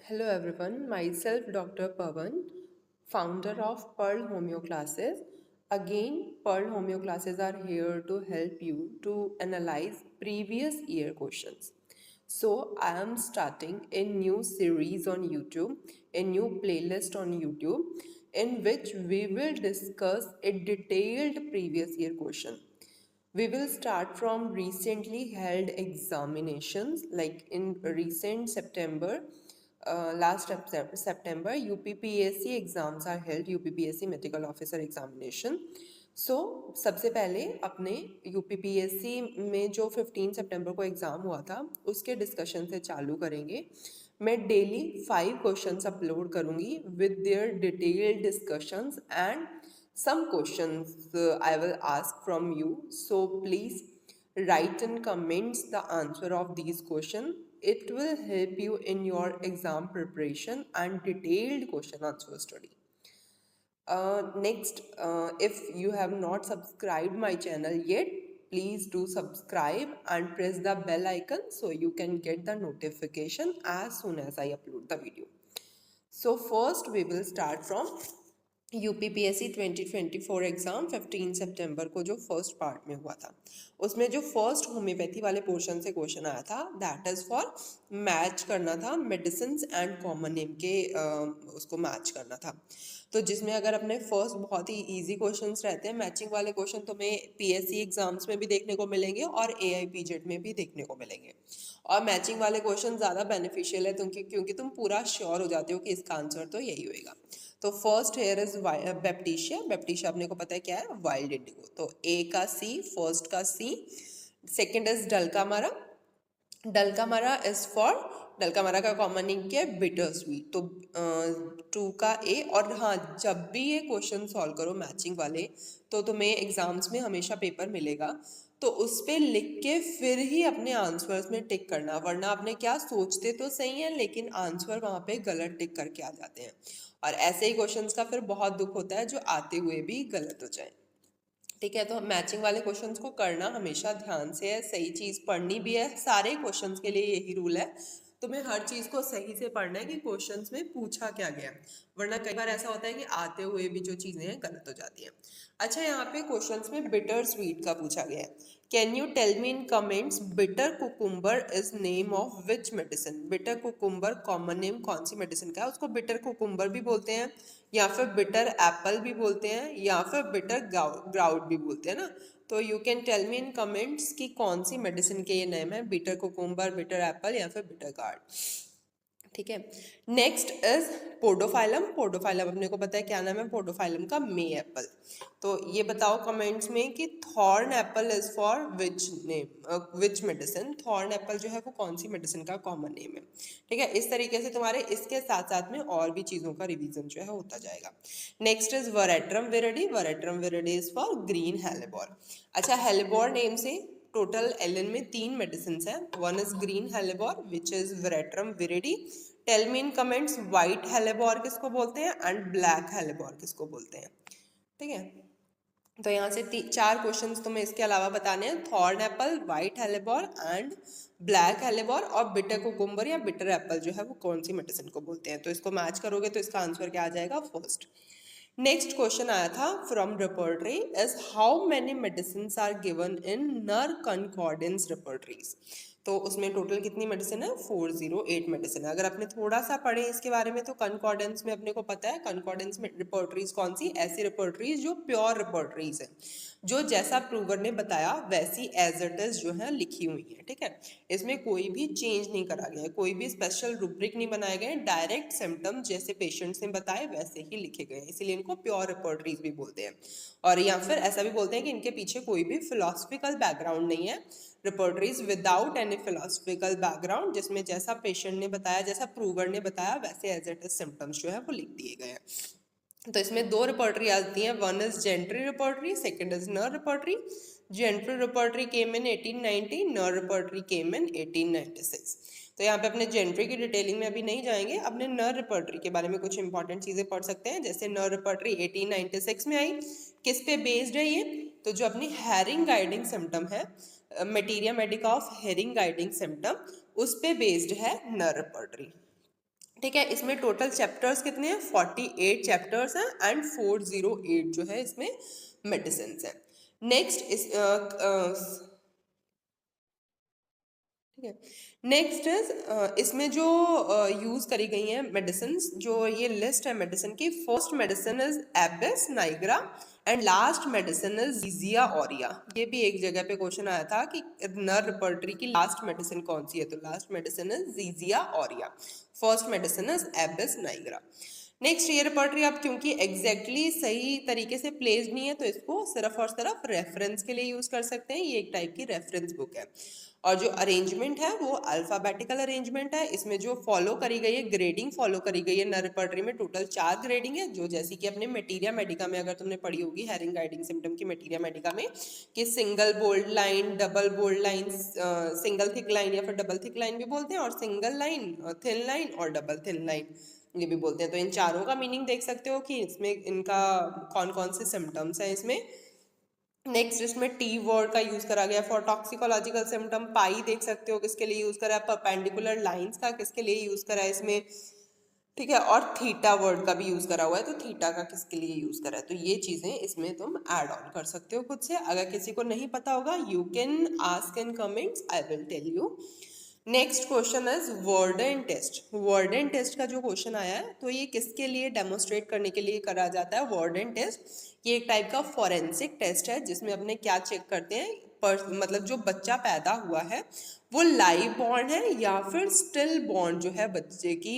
Hello everyone, myself Dr. Pawan, founder of Pearl Homeo Classes. Again, Pearl Homeo Classes are here to help you to analyze previous year questions. So, I am starting a new series on YouTube, a new playlist on YouTube, in which we will discuss a detailed previous year question. We will start from recently held examinations, like in recent September, last September, UPPSC exams are held, UPPSC Medical Officer Examination. So सबसे पहले अपने UPPSC में जो 15 सितंबर को exam हुआ था उसके discussion से चालू करेंगे. मैं डेली 5 क्वेश्चंस अपलोड करूँगी with their detailed discussions and some questions I will ask from you. So please write in comments the answer of these questions. It will help you in your exam preparation and detailed question answer study. Next, if you have not subscribed my channel yet, please do subscribe and press the bell icon so you can get the notification as soon as I upload the video. So first we will start from UPPSC 2024 exam 15 सितंबर को जो first part में हुआ था उसमें जो first homeopathy वाले portion से question आया था दैट इज़ फॉर मैच करना था मेडिसिन एंड कॉमन नेम के उसको मैच करना था. तो जिसमें अगर अपने फर्स्ट बहुत ही इजी क्वेश्चंस रहते हैं, मैचिंग वाले क्वेश्चन तुम्हें पीएससी एग्जाम्स में भी देखने को मिलेंगे और एआईपीजेड में भी देखने को मिलेंगे. और मैचिंग वाले क्वेश्चन ज़्यादा बेनिफिशियल है क्योंकि तुम पूरा श्योर हो जाते हो कि इसका आंसर तो यही होएगा. तो फर्स्ट हेयर इज बैप्टीशिया. बैप्टीशिया अपने को पता है क्या है, वाइल्ड इंडिगो. तो ए का सी, फर्स्ट का सी. Second is Dulcamara. Dulcamara is for, Dulcamara का कॉमन नेम क्या है, बिटर स्वीट. तो 2 का ए. और हाँ, जब भी ये क्वेश्चन सॉल्व करो मैचिंग वाले तो तुम्हें एग्जाम्स में हमेशा पेपर मिलेगा, तो उस पर लिख के फिर ही अपने आंसर्स में टिक करना, वरना आपने क्या सोचते तो सही है लेकिन आंसर वहाँ पे गलत टिक करके आ जाते हैं. और ऐसे ही क्वेश्चंस का फिर बहुत दुख होता है जो आते हुए भी गलत हो जाए. ठीक है, तो मैचिंग वाले क्वेश्चंस को करना हमेशा ध्यान से है, सही चीज़ पढ़नी भी है. सारे क्वेश्चंस के लिए यही रूल है, तुम्हें हर चीज़ को सही से पढ़ना है कि क्वेश्चंस में पूछा क्या गया, वरना कई बार ऐसा होता है कि आते हुए भी जो चीज़ें हैं गलत हो जाती हैं. अच्छा, यहाँ पे क्वेश्चंस में बिटर स्वीट का पूछा गया है. Can you tell me in comments bitter cucumber is name of which medicine. Bitter cucumber common name कौन सी मेडिसिन का है, उसको बिटर कुकुम्बर भी बोलते हैं, या फिर बिटर एप्पल भी बोलते हैं, या फिर बिटर ग्राउट भी बोलते हैं ना. तो you can tell me in comments कि कौन सी मेडिसिन के ये नेम है, बिटर कुकुम्बर, बिटर एप्पल या फिर बिटर गार्ड. ठीक है. Next is podophyllum. पोडोफाइलम अपने को पता है क्या नाम है पोडोफाइलम का, मे एप्पल. तो ये बताओ कमेंट्स में कि thorn Apple is for which name, which medicine. Thorn Apple जो है वो कौन सी मेडिसिन का कॉमन नेम है. ठीक है, इस तरीके से तुम्हारे इसके साथ साथ में और भी चीज़ों का रिवीजन जो है होता जाएगा. Next is Veratrum viride. Veratrum viride is for green hellebore. अच्छा, हेलिबोर नेम से टोटल एलन में 3 मेडिसिन है. One is green hellebore which is Veratrum viride. Tell me in comments white hellebore किसको बोलते हैं एंड ब्लैक हेलिबोर किसको बोलते हैं. ठीक है, तो यहाँ से 4 क्वेश्चंस तुम्हें इसके अलावा बताने हैं. Thorn apple, white hellebore and black hellebore. और बिटर कुकुम्बर या बिटर एप्पल जो है वो कौन सी मेडिसिन को बोलते हैं. तो इसको मैच करोगे तो इसका आंसर क्या आ जाएगा, फर्स्ट. नेक्स्ट क्वेश्चन आया था from repertory is how many medicine are given in Knerr concordance repertories. तो उसमें टोटल कितनी मेडिसिन है, 408 मेडिसिन है. अगर आपने थोड़ा सा पढ़े इसके बारे में तो कंकॉर्डेंस में अपने को पता है, कंकॉर्डेंस में रिपोर्टरीज कौन सी, ऐसी रिपोर्टरीज जो प्योर रिपोर्टरीज है, जो जैसा प्रूवर ने बताया वैसी एज इट इज जो है लिखी हुई है. ठीक है, इसमें कोई भी चेंज नहीं करा गया है, कोई भी स्पेशल रूब्रिक नहीं बनाए गए, डायरेक्ट सिम्टम जैसे पेशेंट्स ने बताए वैसे ही लिखे गए हैं, इसीलिए इनको प्योर रिपोर्टरीज भी बोलते हैं. और या फिर ऐसा भी बोलते हैं कि इनके पीछे कोई भी फिलोसफिकल बैकग्राउंड नहीं है. Repertories without any philosophical background, जिसमें जैसा पेशेंट ने बताया, जैसा प्रूवर ने बताया वैसे एज इट इज सिम्टम्स जो है वो लिख दिए गए हैं. तो इसमें 2 रिपोर्टरी आती हैं. One is gentry repertory, second is नर रिपोर्टरी. जेंट्री रिपोर्टरी केम इन 1890, नर रिपोर्टरी केम इन 1896. तो यहाँ पे अपने जेंट्री की डिटेलिंग में अभी नहीं जाएंगे, अपने नर रिपोर्टरी के बारे में कुछ इंपॉर्टेंट चीजें पढ़ सकते हैं. जैसे नर रिपोर्टरी 1896 में आई, किस पे बेस्ड है ये, तो जो अपनी हेरिंग गाइडिंग सिम्टम है, materia Medica of herring guiding symptom, उस पे बेस्ड है नर रिपोर्टरी. ठीक है, इसमें टोटल चैप्टर्स कितने हैं? 48 चैप्टर्स हैं एंड 408 जो है इसमें मेडिसिन है। नेक्स्ट इस ठीक है, नेक्स्ट इज इसमें जो यूज करी गई हैं मेडिसिन, जो ये लिस्ट है मेडिसिन की, first medicine is Abies nigra and last medicine is Zizia aurea. ये भी एक जगह पे क्वेश्चन आया था कि नर रिपर्टरी की लास्ट मेडिसिन कौन सी है, तो last medicine is Zizia aurea, first medicine is Abies nigra. Next, ये रिपर्टरी आप क्योंकि एग्जैक्टली सही तरीके से प्लेस्ड नहीं है तो इसको सिर्फ और सिर्फ रेफरेंस के लिए यूज कर सकते हैं, ये एक टाइप की रेफरेंस बुक है। और जो अरेंजमेंट है वो अल्फाबेटिकल अरेंजमेंट है। इसमें जो फॉलो करी गई है ग्रेडिंग फॉलो करी गई है नर रिपर्टरी में, टोटल 4 ग्रेडिंग है, जो जैसी कि अपने मटेरिया मेडिका में अगर तुमने पढ़ी होगी हेरिंग गाइडिंग सिम्टम की मटेरिया मेडिका में, कि single bold line, double bold line, single thick line या फिर डबल थिक लाइन भी बोलते हैं, और सिंगल लाइन, थिन लाइन और डबल थिन लाइन ये भी बोलते हैं। तो इन चारों का मीनिंग देख सकते हो कि इसमें इनका कौन कौन से सिम्टम्स हैं इसमें। नेक्स्ट, इसमें टी वर्ड का यूज करा गया फॉर टॉक्सिकोलॉजिकल सिम्टम। पाई देख सकते हो किसके लिए यूज करा है, परपेंडिकुलर लाइंस का किसके लिए यूज करा है इसमें, ठीक है, और थीटा वर्ड का भी यूज करा हुआ है, तो थीटा का किसके लिए यूज करा है, तो ये चीजें इसमें तुम ऐड ऑन कर सकते हो खुद से। अगर किसी को नहीं पता होगा you can ask in comments, I will tell you. Next question is warden test. Warden test का जो क्वेश्चन आया है तो ये किसके लिए डेमोस्ट्रेट करने के लिए करा जाता है वर्डन टेस्ट? ये एक टाइप का फॉरेंसिक टेस्ट है जिसमें अपने क्या चेक करते हैं, मतलब जो बच्चा पैदा हुआ है वो लाइव बॉर्न है या फिर स्टिल बॉर्न जो है बच्चे की,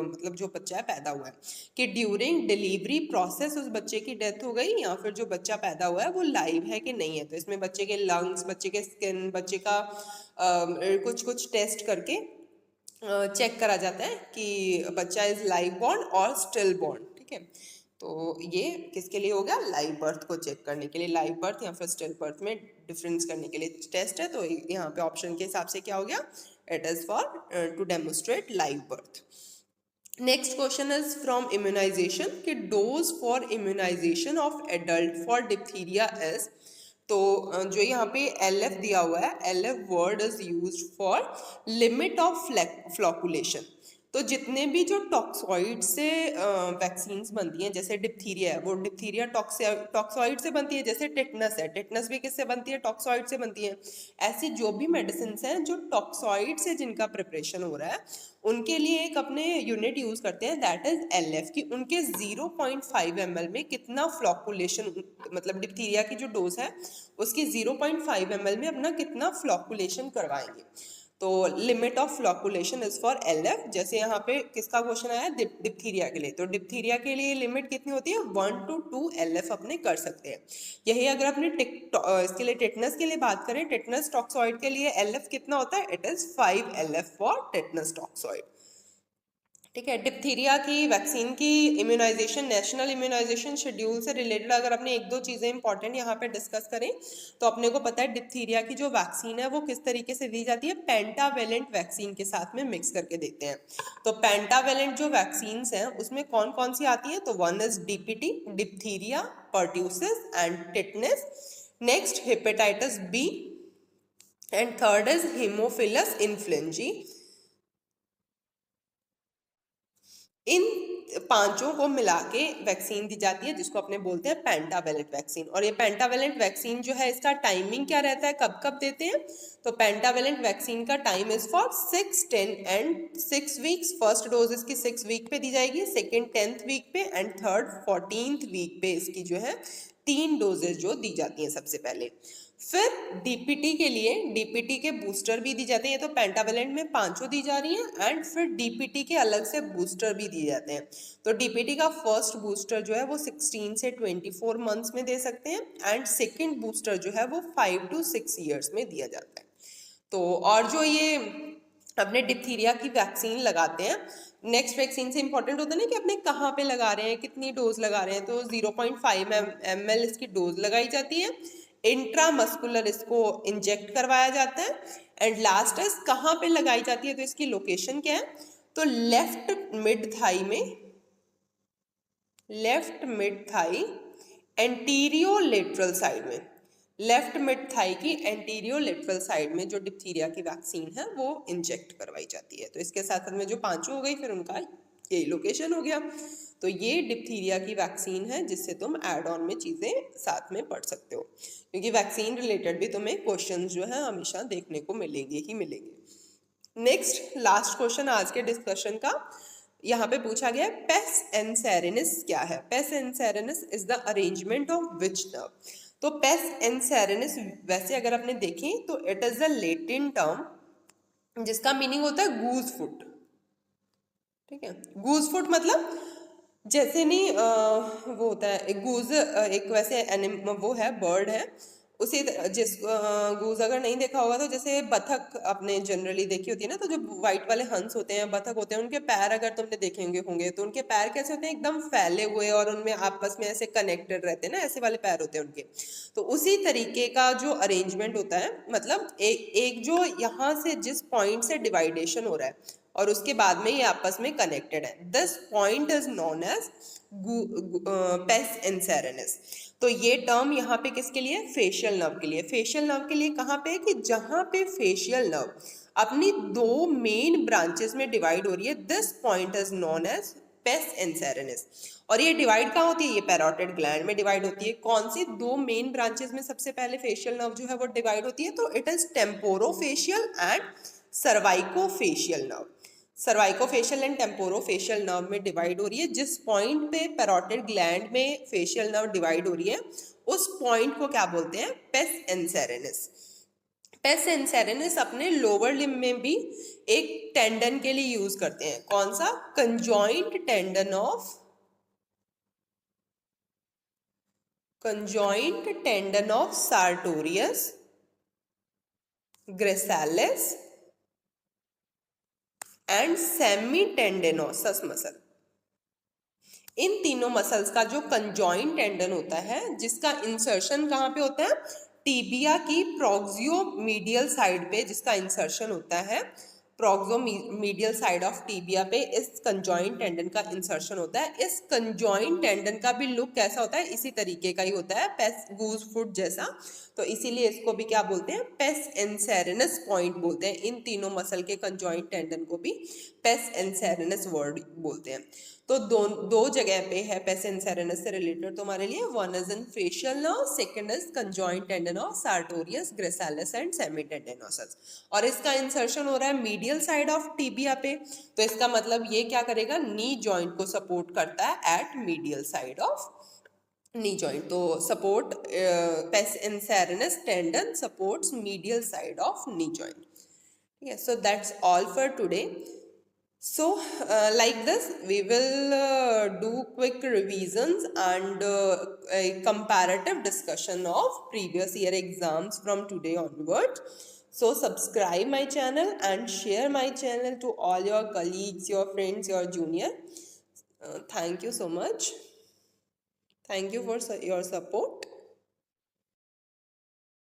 मतलब जो बच्चा है पैदा हुआ है, कि ड्यूरिंग डिलीवरी प्रोसेस उस बच्चे की डेथ हो गई या फिर जो बच्चा पैदा हुआ है वो लाइव है कि नहीं है। तो इसमें बच्चे के लंग्स, बच्चे के स्किन, बच्चे का कुछ कुछ टेस्ट करके चेक करा जाता है कि बच्चा इज लाइव बॉर्न और स्टिल बॉर्न। ठीक है, तो ये किसके लिए हो गया? लाइव बर्थ को चेक करने के लिए, लाइव बर्थ या फिर स्टिल बर्थ में डिफरेंस करने के लिए टेस्ट है। तो यहाँ पे ऑप्शन के हिसाब से क्या हो गया? It is for to demonstrate live birth. Next question is from immunization कि dose for immunization of adult for diphtheria is, तो जो यहाँ पे LF दिया हुआ है, LF word is used for limit of flocculation. तो जितने भी जो टॉक्सॉइड से वैक्सीन बनती हैं, जैसे डिप्थीरिया है वो डिप्थीरिया टॉक्सॉइड से बनती है, जैसे टेटनस है, टेटनस भी किससे बनती है? टॉक्सॉइड से बनती है। ऐसी जो भी मेडिसिन हैं जो टॉक्सॉइड से जिनका प्रिपरेशन हो रहा है उनके लिए एक अपने यूनिट यूज करते हैं, दैट इज LF, की उनके 0.5 ml में कितना फ्लॉकुलेशन, मतलब डिप्थीरिया की जो डोज है उसकी 0.5 ml में अपना कितना फ्लॉकुलेशन करवाएंगे। तो limit of flocculation is for LF। जैसे यहाँ पे किसका क्वेश्चन आया? डिप्थीरिया के लिए, तो डिप्थीरिया के लिए लिमिट कितनी होती है? 1 to 2 LF अपने कर सकते हैं। यही अगर अपने इसके लिए टेटनस के लिए बात करें, टेटनस टॉक्सॉइड के लिए LF कितना होता है? It is 5 LF for tetanus toxoid. ठीक है, डिप्थीरिया की वैक्सीन की इम्यूनाइजेशन, नेशनल इम्यूनाइजेशन शेड्यूल से रिलेटेड अगर अपने एक दो चीज़ें इंपॉर्टेंट यहाँ पे डिस्कस करें तो अपने को पता है डिप्थीरिया की जो वैक्सीन है वो किस तरीके से दी जाती है? पेंटावेलेंट वैक्सीन के साथ में मिक्स करके देते हैं। तो पेंटावेलेंट जो वैक्सीन हैं उसमें कौन कौन सी आती है? तो one is DPT, diphtheria, pertussis and tetanus. Next hepatitis B, and third is haemophilus influenzae. इन पांचों को मिला के वैक्सीन दी जाती है जिसको अपने बोलते हैं पेंटावेलेंट वैक्सीन। और ये पेंटावेलेंट वैक्सीन जो है इसका टाइमिंग क्या रहता है, कब कब देते हैं? तो पेंटावेलेंट वैक्सीन का time is for 6, 10 and 6 weeks. First dose इसकी 6 वीक पे दी जाएगी, सेकेंड 10th वीक पे, एंड थर्ड 14th वीक पे इसकी जो है 3 डोजेज जो दी जाती हैं सबसे पहले। फिर DPT के लिए DPT के बूस्टर भी दी जाते हैं, ये तो पेंटावेलेंट में पांचों दी जा रही हैं, एंड फिर DPT के अलग से बूस्टर भी दिए जाते हैं। तो DPT का फर्स्ट बूस्टर जो है वो 16 से 24 मंथ्स में दे सकते हैं, एंड सेकेंड बूस्टर जो है वो 5 to 6 ईयर्स में दिया जाता है। तो और जो ये अपने डिप्थीरिया की वैक्सीन लगाते हैं, नेक्स्ट वैक्सीन से इंपॉर्टेंट होता है ना कि अपने कहाँ पे लगा रहे हैं, कितनी डोज लगा रहे हैं, तो 0.5 ml इसकी डोज लगाई जाती है, इंट्रामस्कुलर इसको इंजेक्ट करवाया जाता है, एंड लास्ट इज कहाँ पे लगाई जाती है, तो इसकी लोकेशन क्या है? तो लेफ्ट मिड थाई में, left mid thigh anterolateral side में, लेफ्ट मिड थाई की एंटीरियो लेटरल साइड में जो डिप्थीरिया की वैक्सीन है वो इंजेक्ट करवाई जाती है। तो इसके साथ साथ में जो पांचों हो गई, फिर उनका यही लोकेशन हो गया। तो ये डिप्थीरिया की वैक्सीन है जिससे तुम एड ऑन में चीज़ें साथ में पढ़ सकते हो, क्योंकि वैक्सीन रिलेटेड भी तुम्हें क्वेश्चन जो है हमेशा देखने को मिलेंगे ही मिलेंगे। नेक्स्ट लास्ट क्वेश्चन आज के डिस्कशन का, यहाँ पे पूछा गया है पेस एनसेरेनिस क्या है। Pes anserinus is the arrangement of which nerve. तो पेस एनसेरेनिस वैसे अगर आपने देखें तो it is the Latin term जिसका मीनिंग होता है गूज फुट। ठीक है, गूज फुट मतलब जैसे नहीं वो होता है एक गूज, एक वैसे वो है बर्ड है उसी जिस गूज अगर नहीं देखा होगा तो जैसे बतख आपने जनरली देखी होती है ना, तो जो व्हाइट वाले हंस होते हैं बतख होते हैं उनके पैर अगर तुमने देखे होंगे तो उनके पैर कैसे होते हैं, एकदम फैले हुए और उनमें आपस में ऐसे कनेक्टेड रहते हैं ना, ऐसे वाले पैर होते हैं उनके। तो उसी तरीके का जो अरेंजमेंट होता है, मतलब एक जो यहाँ से जिस पॉइंट से डिवाइडेशन हो रहा है और उसके बाद में ये आपस में कनेक्टेड है, this point is known as pes anserinus. तो ये टर्म यहाँ पे किसके लिए, फेशियल नर्व के लिए। फेशियल नर्व के लिए कहाँ पे, कि जहाँ पे फेशियल नर्व अपनी दो मेन ब्रांचेस में डिवाइड हो रही है, this point is known as pes anserinus. और ये डिवाइड कहाँ होती है, ये पैरोटिड ग्लैंड में डिवाइड होती है। कौन सी दो मेन ब्रांचेस में सबसे पहले फेशियल नर्व जो है वो डिवाइड होती है, तो it is temporofacial and cervicofacial nerve. Cervicofacial and temporofacial nerve में डिवाइड हो रही है। जिस पॉइंट पे पैरोटिड ग्लैंड में फेशियल नर्व डिवाइड हो रही है उस पॉइंट को क्या बोलते हैं, पेस एनसेरेनिस। पेस एनसेरेनिस अपने लोअर लिम्ब में भी एक टेंडन के लिए यूज करते हैं। कौन सा, conjoint tendon of sartorius gracilis and semitendinosus muscle. इन तीनों मसल्स का जो कंजॉइंट टेंडन होता है जिसका इंसर्शन कहाँ पे होता है, टीबिया की प्रोक्सियोमीडियल साइड पे जिसका इंसर्शन होता है, प्रोक्सियोमीडियल साइड ऑफ टीबिया पे इस कंजॉइंट टेंडन का इंसर्शन होता है। इस कंजॉइंट टेंडन का भी लुक कैसा होता है, इसी तरीके का ही होता है, पेस गूज फुट जैसा। तो इसीलिए इसको भी क्या बोलते हैं, पेस एनसेरेनस पॉइंट बोलते हैं। इन तीनों मसल के कंजॉइंट टेंडन को भी पेस एनसेरेनस वर्ड बोलते हैं। तो दो जगह पे है पेस एनसेरेनस से रिलेटेड तुम्हारे लिए, one is in facial nerve, second is conjoint tendon of sartorius gracilis and semitendinosus. और इसका इंसर्शन हो रहा है मीडियल साइड ऑफ टीबिया पे। तो इसका मतलब ये क्या करेगा, नी जॉइंट को सपोर्ट करता है at medial side of knee joint. तो support pes inserenus tendon supports medial side of knee joint. Yes, so that's all for today. So like this we will do quick revisions and a comparative discussion of previous year exams from today onwards. So subscribe my channel and share my channel to all your colleagues, your friends, your junior. Thank you so much. Thank you for your support.